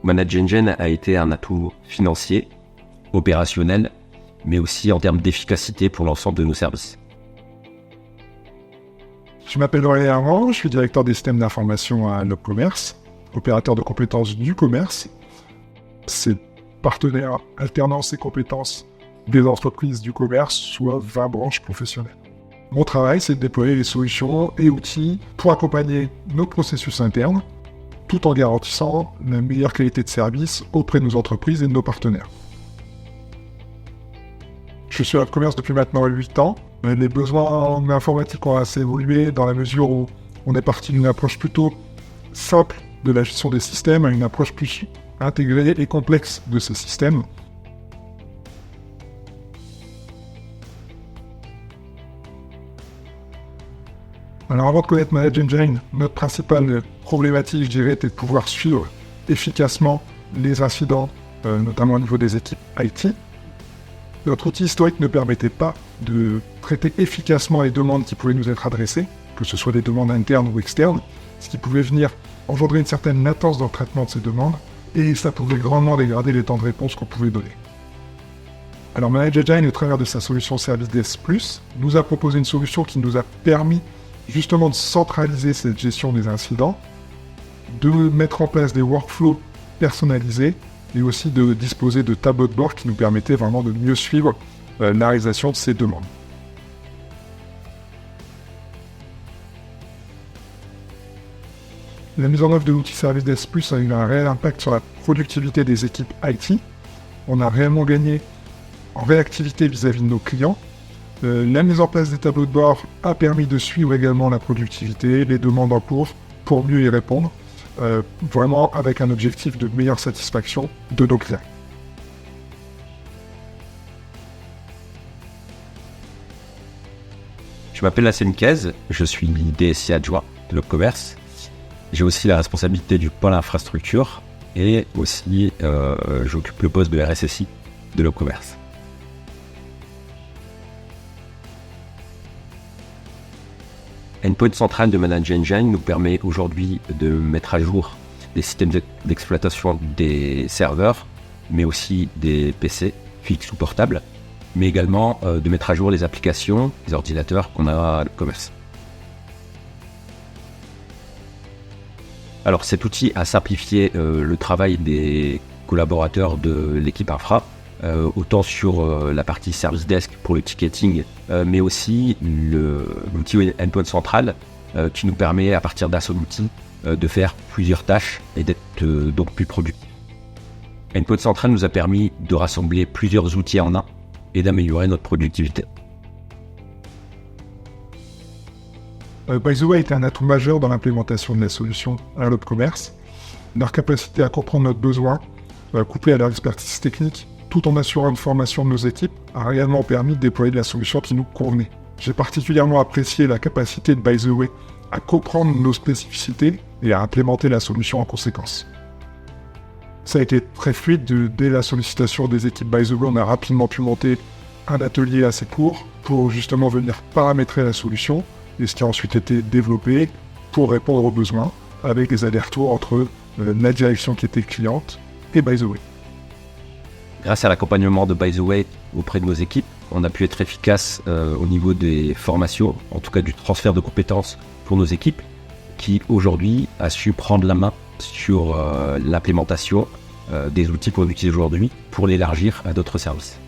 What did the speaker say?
ManageEngine a été un atout financier, opérationnel, mais aussi en termes d'efficacité pour l'ensemble de nos services. Je m'appelle Aurélien Armand, je suis directeur des systèmes d'information à LobCommerce, opérateur de compétences du commerce. C'est partenaire alternant ses compétences des entreprises du commerce, soit 20 branches professionnelles. Mon travail, c'est de déployer les solutions et outils pour accompagner nos processus internes, tout en garantissant la meilleure qualité de service auprès de nos entreprises et de nos partenaires. Je suis à LobCommerce depuis maintenant 8 ans. Les besoins en informatique ont assez évolué dans la mesure où on est parti d'une approche plutôt simple de la gestion des systèmes à une approche plus intégrée et complexe de ces systèmes. Alors avant de connaître ManageEngine, notre principale problématique, je dirais, était de pouvoir suivre efficacement les incidents, notamment au niveau des équipes IT. Notre outil historique ne permettait pas de traiter efficacement les demandes qui pouvaient nous être adressées, que ce soit des demandes internes ou externes, ce qui pouvait venir engendrer une certaine latence dans le traitement de ces demandes, et ça pouvait grandement dégrader les temps de réponse qu'on pouvait donner. Alors ManageEngine, au travers de sa solution Service Desk Plus, nous a proposé une solution qui nous a permis justement de centraliser cette gestion des incidents, de mettre en place des workflows personnalisés, et aussi de disposer de tableaux de bord qui nous permettaient vraiment de mieux suivre la réalisation de ces demandes. La mise en œuvre de l'outil Service Desk Plus a eu un réel impact sur la productivité des équipes IT. On a réellement gagné en réactivité vis-à-vis de nos clients. La mise en place des tableaux de bord a permis de suivre également la productivité, les demandes en cours, pour mieux y répondre. Vraiment avec un objectif de meilleure satisfaction de nos clients. Je m'appelle Hassane Kez, je suis DSI adjoint de LobCommerce. J'ai aussi la responsabilité du pôle infrastructure et aussi j'occupe le poste de RSSI de LobCommerce. Endpoint central de ManageEngine nous permet aujourd'hui de mettre à jour des systèmes d'exploitation des serveurs, mais aussi des PC fixes ou portables, mais également de mettre à jour les applications, les ordinateurs qu'on a à LobCommerce. Alors cet outil a simplifié le travail des collaborateurs de l'équipe infra, autant sur la partie service desk pour le ticketing, mais aussi l'outil Endpoint Central qui nous permet à partir d'un seul outil de faire plusieurs tâches et d'être donc plus productif. Endpoint Central nous a permis de rassembler plusieurs outils en un et d'améliorer notre productivité. ByTheWay était un atout majeur dans l'implémentation de la solution à LobCommerce. Leur capacité à comprendre notre besoin, couplée à leur expertise technique, tout en assurant une formation de nos équipes, a réellement permis de déployer de la solution qui nous convenait. J'ai particulièrement apprécié la capacité de ByTheWay à comprendre nos spécificités et à implémenter la solution en conséquence. Ça a été très fluide dès la sollicitation des équipes ByTheWay. On a rapidement pu monter un atelier assez court pour justement venir paramétrer la solution et ce qui a ensuite été développé pour répondre aux besoins avec les allers-retours entre la direction qui était cliente et ByTheWay. Grâce à l'accompagnement de ByTheWay auprès de nos équipes, on a pu être efficace au niveau des formations, en tout cas du transfert de compétences pour nos équipes, qui aujourd'hui a su prendre la main sur l'implémentation des outils qu'on utilise aujourd'hui pour l'élargir à d'autres services.